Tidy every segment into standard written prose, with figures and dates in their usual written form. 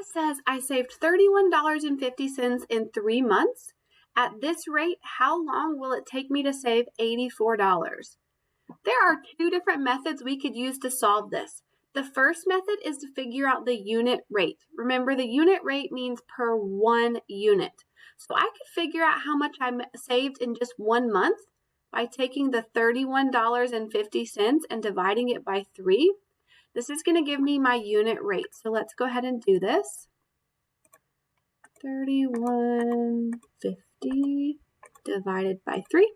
says I saved $31.50 in 3 months. At this rate, how long will it take me to save $84? There are two different methods we could use to solve this. The first method is to figure out the unit rate. Remember, the unit rate means per 1 unit. So I could figure out how much I saved in just 1 month by taking the $31.50 and dividing it by 3. This is going to give me my unit rate. So let's go ahead and do this. 31.50 divided by 3.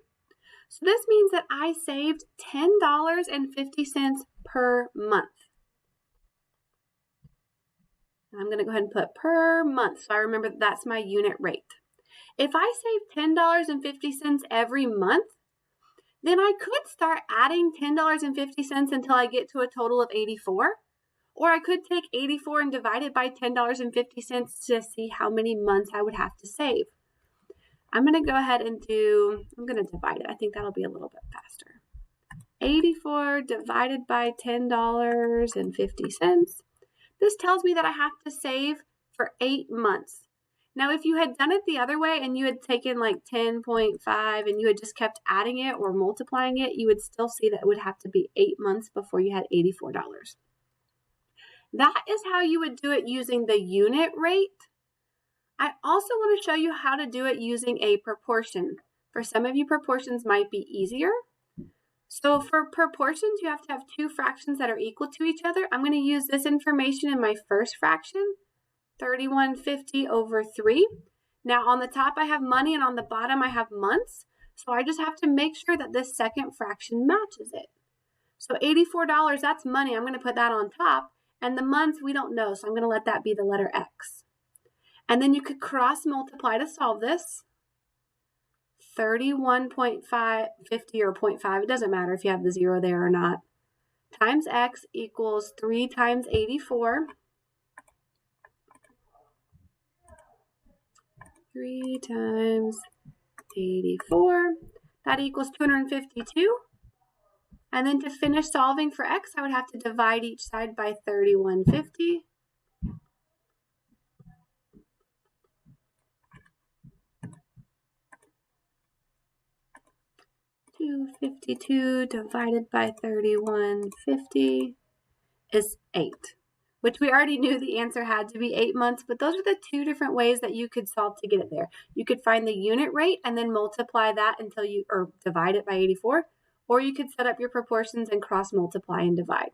So this means that I saved $10.50 per month. I'm going to go ahead and put per month, so I remember that's my unit rate. If I save $10.50 every month, then I could start adding $10.50 until I get to a total of 84. Or I could take 84 and divide it by $10.50 to see how many months I would have to save. I'm going to go ahead and I'm going to divide it. I think that'll be a little bit faster. 84 divided by $10.50. This tells me that I have to save for 8 months. Now, if you had done it the other way and you had taken like 10.5 and you had just kept adding it or multiplying it, you would still see that it would have to be 8 months before you had $84. That is how you would do it using the unit rate. I also want to show you how to do it using a proportion. For some of you, proportions might be easier. So for proportions, you have to have two fractions that are equal to each other. I'm going to use this information in my first fraction, 31.50 over 3. Now on the top I have money and on the bottom I have months. So I just have to make sure that this second fraction matches it. So $84, that's money. I'm going to put that on top. And the months we don't know, so I'm going to let that be the letter X. And then you could cross multiply to solve this. 31.50 or 0.5, it doesn't matter if you have the 0 there or not, times X equals 3 times 84. 3 times 84, that equals 252. And then to finish solving for X, I would have to divide each side by 31.50. 252 divided by 31.50 is 8, which we already knew the answer had to be 8 months, but those are the two different ways that you could solve to get it there. You could find the unit rate and then multiply that or divide it by 84, or you could set up your proportions and cross multiply and divide.